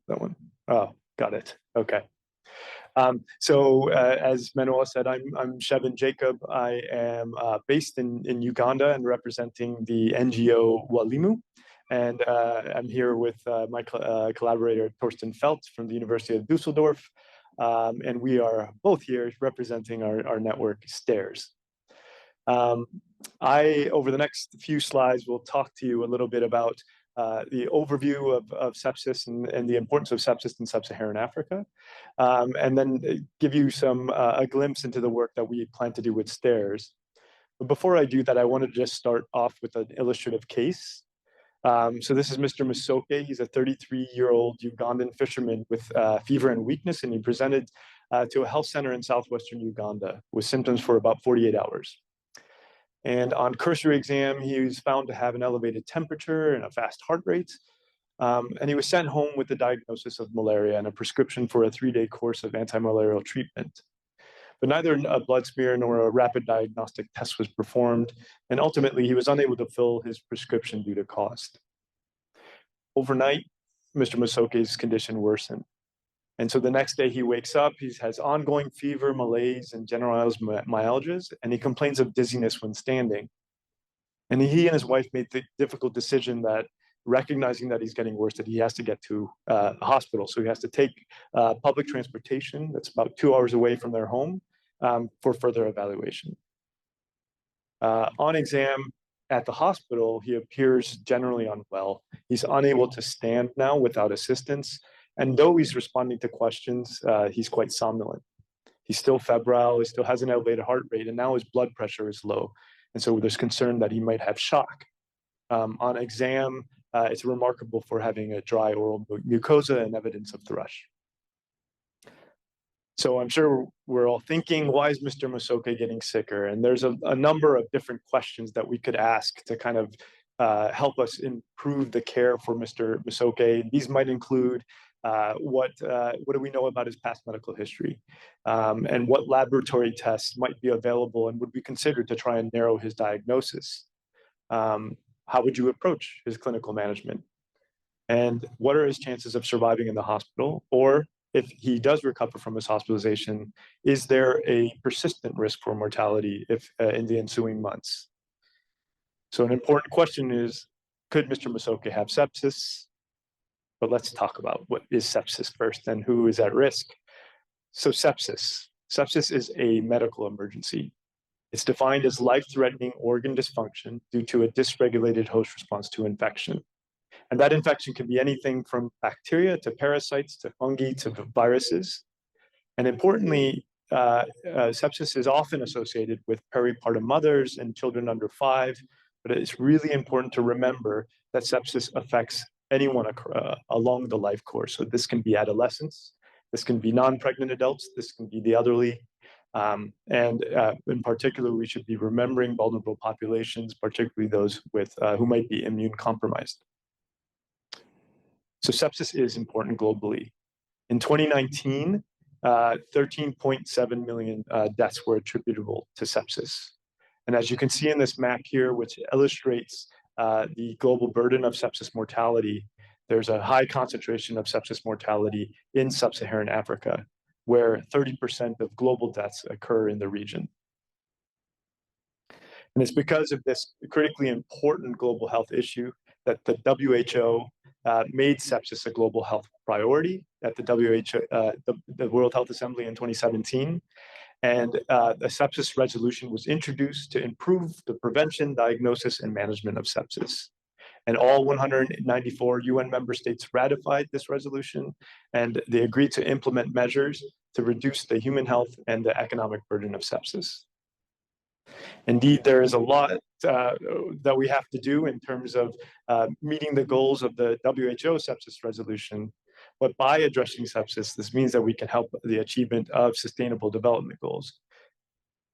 That one. Oh, got it. Okay. As Manuel said, I'm Shevin Jacob. I am based in Uganda and representing the NGO Walimu. And I'm here with my collaborator, Torsten Felt from the University of Dusseldorf. And we are both here representing our network, STAIRS. Over the next few slides, will talk to you a little bit about the overview of sepsis and the importance of sepsis in sub-Saharan Africa, and then give you a glimpse into the work that we plan to do with STAIRS. But before I do that, I want to just start off with an illustrative case. So this is Mr. Musoke. He's a 33-year-old Ugandan fisherman with fever and weakness, and he presented to a health center in southwestern Uganda with symptoms for about 48 hours. And on cursory exam, he was found to have an elevated temperature and a fast heart rate. And he was sent home with the diagnosis of malaria and a prescription for a 3-day course of anti-malarial treatment. But neither a blood smear nor a rapid diagnostic test was performed. And ultimately, he was unable to fill his prescription due to cost. Overnight, Mr. Musoke's condition worsened. And so the next day he wakes up, he has ongoing fever, malaise, and generalized myalgias, and he complains of dizziness when standing. And he and his wife made the difficult decision that, recognizing that he's getting worse, that he has to get to a hospital. So he has to take public transportation that's about 2 hours away from their home for further evaluation. On exam at the hospital, he appears generally unwell. He's unable to stand now without assistance. And though he's responding to questions, he's quite somnolent. He's still febrile, he still has an elevated heart rate, and now his blood pressure is low. And so there's concern that he might have shock. On exam, it's remarkable for having a dry oral mucosa and evidence of thrush. So I'm sure we're all thinking, why is Mr. Musoke getting sicker? And there's a number of different questions that we could ask to kind of help us improve the care for Mr. Musoke. These might include, what do we know about his past medical history? And what laboratory tests might be available and would be considered to try and narrow his diagnosis? How would you approach his clinical management? And what are his chances of surviving in the hospital? Or if he does recover from his hospitalization, is there a persistent risk for mortality in the ensuing months? So an important question is, could Mr. Musoke have sepsis? But let's talk about what is sepsis first and who is at risk. So sepsis. Sepsis is a medical emergency. It's defined as life-threatening organ dysfunction due to a dysregulated host response to infection. And that infection can be anything from bacteria to parasites to fungi to viruses. And importantly, sepsis is often associated with peripartum mothers and children under 5, but it's really important to remember that sepsis affects anyone along the life course. So this can be adolescents, this can be non-pregnant adults, this can be the elderly. In particular, we should be remembering vulnerable populations, particularly those who might be immune compromised. So sepsis is important globally. In 2019, 13.7 million deaths were attributable to sepsis. And as you can see in this map here, which illustrates the global burden of sepsis mortality, there's a high concentration of sepsis mortality in sub-Saharan Africa, where 30% of global deaths occur in the region. And it's because of this critically important global health issue that the WHO made sepsis a global health priority at the the World Health Assembly in 2017. And the sepsis resolution was introduced to improve the prevention, diagnosis, and management of sepsis. And all 194 UN member states ratified this resolution, and they agreed to implement measures to reduce the human health and the economic burden of sepsis. Indeed, there is a lot that we have to do in terms of meeting the goals of the WHO sepsis resolution. But by addressing sepsis, this means that we can help the achievement of sustainable development goals.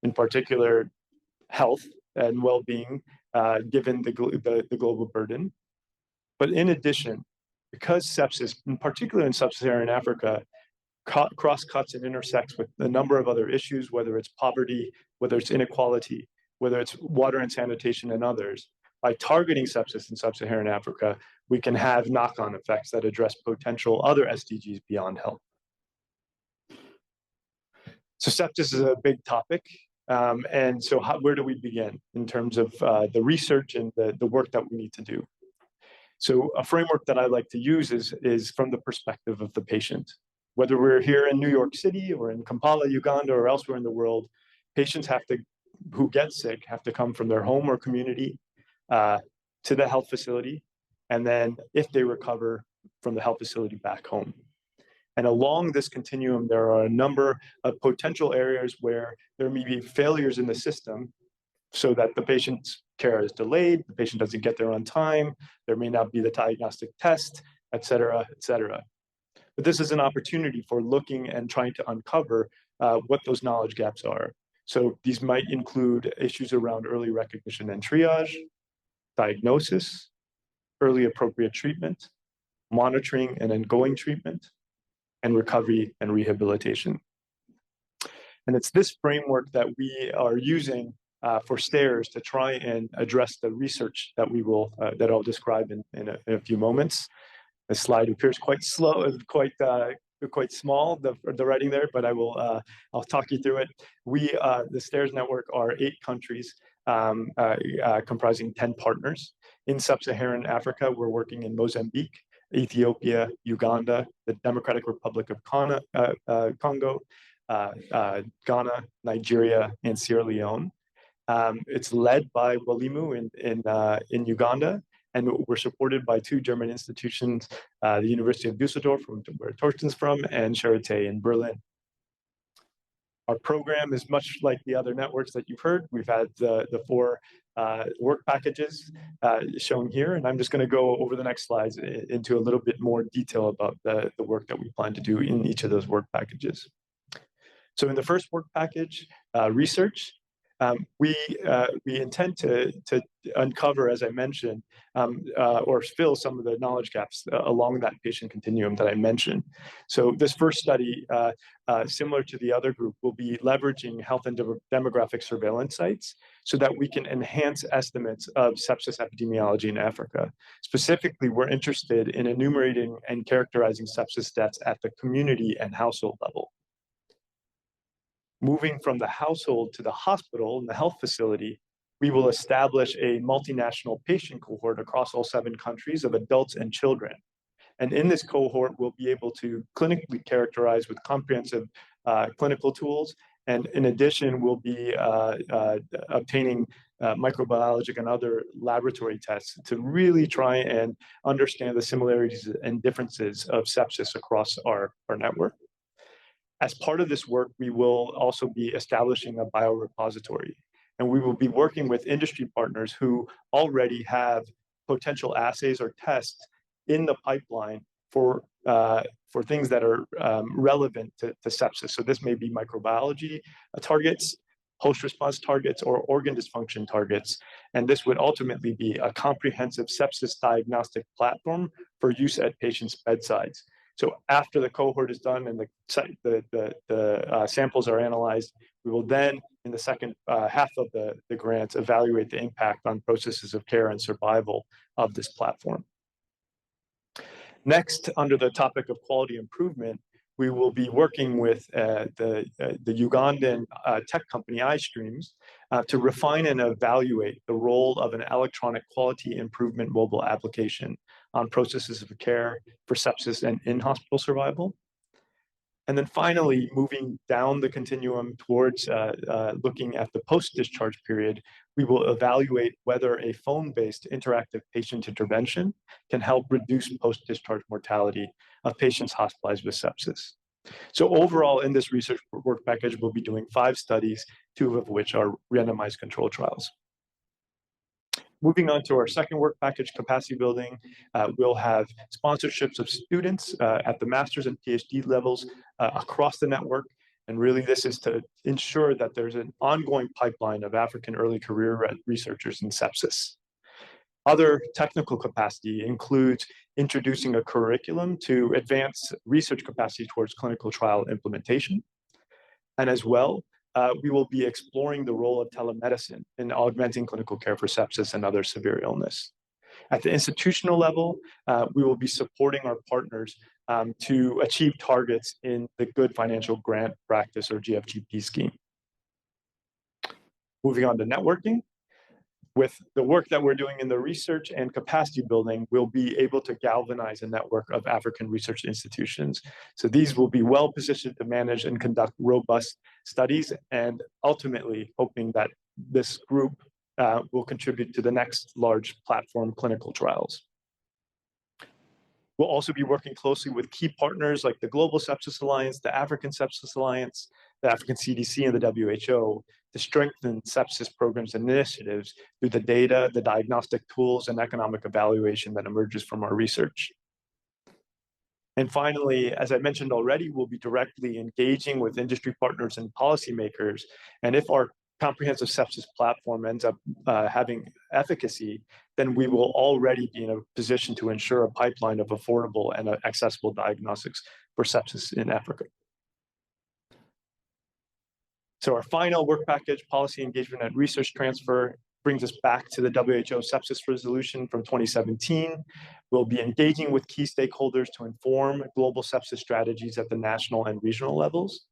In particular, health and well-being, given the global burden. But in addition, because sepsis, in particular in sub-Saharan Africa, cross-cuts and intersects with a number of other issues, whether it's poverty, whether it's inequality, whether it's water and sanitation and others, by targeting sepsis in sub-Saharan Africa, we can have knock-on effects that address potential other SDGs beyond health. So sepsis is a big topic. And so where do we begin in terms of the research and the work that we need to do? So a framework that I like to use is from the perspective of the patient. Whether we're here in New York City or in Kampala, Uganda, or elsewhere in the world, patients who get sick have to come from their home or community to the health facility, and then if they recover, from the health facility back home. And along this continuum, there are a number of potential areas where there may be failures in the system so that the patient's care is delayed, the patient doesn't get there on time, there may not be the diagnostic test, et cetera, et cetera. But this is an opportunity for looking and trying to uncover what those knowledge gaps are. So these might include issues around early recognition and triage, diagnosis, early appropriate treatment, monitoring and ongoing treatment, and recovery and rehabilitation. And it's this framework that we are using for STAIRS to try and address the research that that I'll describe in a few moments. The slide appears quite slow, quite small, the writing there, but I'll talk you through it. The STAIRS network are 8 countries comprising 10 partners. In sub-Saharan Africa, we're working in Mozambique, Ethiopia, Uganda, the Democratic Republic of Congo, Ghana, Nigeria, and Sierra Leone. It's led by Walimu in Uganda, and we're supported by 2 German institutions, the University of Düsseldorf, where Torsten's from, and Charité in Berlin. Our program is much like the other networks that you've heard. We've had the 4 work packages shown here, and I'm just going to go over the next slides into a little bit more detail about the work that we plan to do in each of those work packages. So in the first work package, research, we intend to uncover, as I mentioned, or fill some of the knowledge gaps along that patient continuum that I mentioned. So this first study, similar to the other group, will be leveraging health and demographic surveillance sites so that we can enhance estimates of sepsis epidemiology in Africa. Specifically, we're interested in enumerating and characterizing sepsis deaths at the community and household level. Moving from the household to the hospital and the health facility, we will establish a multinational patient cohort across all 7 countries of adults and children. And in this cohort, we'll be able to clinically characterize with comprehensive clinical tools. And in addition, we'll be obtaining microbiologic and other laboratory tests to really try and understand the similarities and differences of sepsis across our network. As part of this work, we will also be establishing a biorepository, and we will be working with industry partners who already have potential assays or tests in the pipeline for things that are relevant to sepsis. So this may be microbiology targets, host response targets, or organ dysfunction targets. And this would ultimately be a comprehensive sepsis diagnostic platform for use at patients' bedsides. So after the cohort is done and the samples are analyzed, we will then, in the second half of the grant, evaluate the impact on processes of care and survival of this platform. Next, under the topic of quality improvement, we will be working with the Ugandan tech company iStreams to refine and evaluate the role of an electronic quality improvement mobile application on processes of care for sepsis and in-hospital survival. And then finally, moving down the continuum towards looking at the post-discharge period, we will evaluate whether a phone-based interactive patient intervention can help reduce post-discharge mortality of patients hospitalized with sepsis. So overall, in this research work package, we'll be doing 5 studies, 2 of which are randomized control trials. Moving on to our second work package, capacity building, we'll have sponsorships of students at the master's and PhD levels across the network. And really, this is to ensure that there's an ongoing pipeline of African early career researchers in sepsis. Other technical capacity includes introducing a curriculum to advance research capacity towards clinical trial implementation. And as well, we will be exploring the role of telemedicine in augmenting clinical care for sepsis and other severe illness. At the institutional level, we will be supporting our partners to achieve targets in the Good Financial Grant Practice, or GFGP scheme. Moving on to networking. With the work that we're doing in the research and capacity building, we'll be able to galvanize a network of African research institutions. So these will be well positioned to manage and conduct robust studies, and ultimately hoping that this group will contribute to the next large platform clinical trials. We'll also be working closely with key partners like the Global Sepsis Alliance, the African Sepsis Alliance, the African CDC, and the WHO to strengthen sepsis programs and initiatives through the data, the diagnostic tools, and economic evaluation that emerges from our research. And finally, as I mentioned already, we'll be directly engaging with industry partners and policymakers. And if our comprehensive sepsis platform ends up having efficacy, then we will already be in a position to ensure a pipeline of affordable and accessible diagnostics for sepsis in Africa. So our final work package, policy engagement and research transfer, brings us back to the WHO sepsis resolution from 2017. We'll be engaging with key stakeholders to inform global sepsis strategies at the national and regional levels.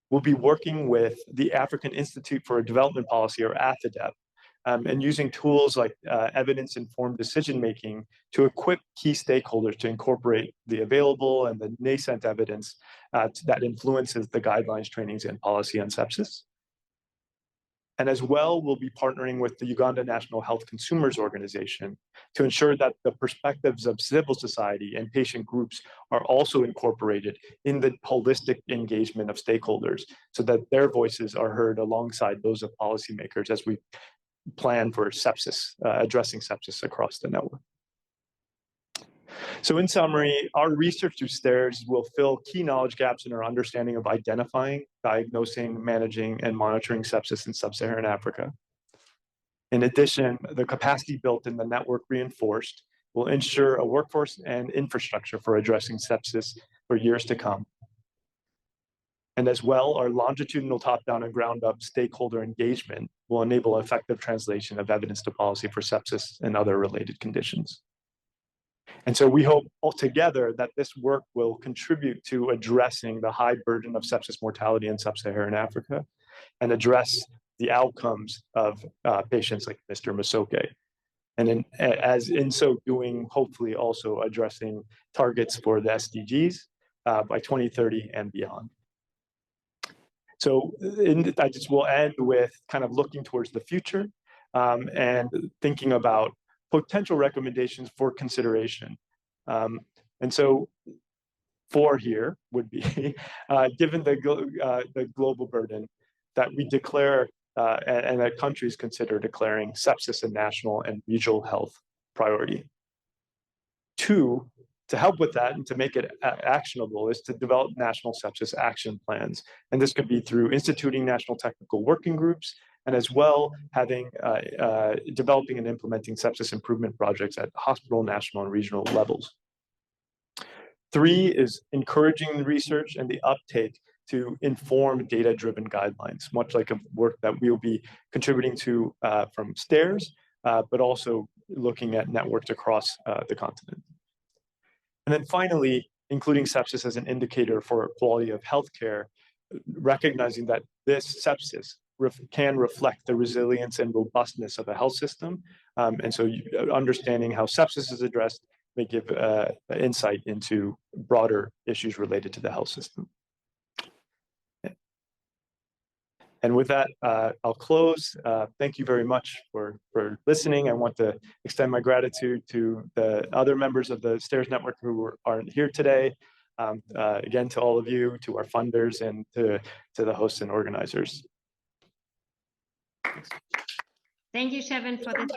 We'll be working with the African Institute for Development Policy, or AFIDEP, and using tools like evidence-informed decision-making to equip key stakeholders to incorporate the available and the nascent evidence that influences the guidelines, trainings, and policy on sepsis. And as well, we'll be partnering with the Uganda National Health Consumers Organization to ensure that the perspectives of civil society and patient groups are also incorporated in the holistic engagement of stakeholders so that their voices are heard alongside those of policymakers as we plan for sepsis, addressing sepsis across the network. So in summary, our research through STARS will fill key knowledge gaps in our understanding of identifying, diagnosing, managing, and monitoring sepsis in sub-Saharan Africa. In addition, the capacity built and the network reinforced will ensure a workforce and infrastructure for addressing sepsis for years to come. And as well, our longitudinal top-down and ground-up stakeholder engagement will enable effective translation of evidence to policy for sepsis and other related conditions. And so we hope altogether that this work will contribute to addressing the high burden of sepsis mortality in sub-Saharan Africa and address the outcomes of patients like Mr. Masoke. And in so doing, hopefully also addressing targets for the SDGs by 2030 and beyond. So I just will end with kind of looking towards the future and thinking about potential recommendations for consideration. And so 4 here would be, given the global burden, that we declare and that countries consider declaring sepsis a national and regional health priority. 2, to help with that and to make it actionable is to develop national sepsis action plans. And this could be through instituting national technical working groups, and as well having developing and implementing sepsis improvement projects at hospital, national, and regional levels. 3 is encouraging research and the uptake to inform data-driven guidelines, much like a work that we'll be contributing to from STARS, but also looking at networks across the continent. And then finally, including sepsis as an indicator for quality of healthcare, recognizing that this sepsis can reflect the resilience and robustness of a health system. And so understanding how sepsis is addressed may give insight into broader issues related to the health system. And with that, I'll close. Thank you very much for listening. I want to extend my gratitude to the other members of the STARS network who aren't here today. Again, to all of you, to our funders, and to the hosts and organizers. Thank you, Shevin, for this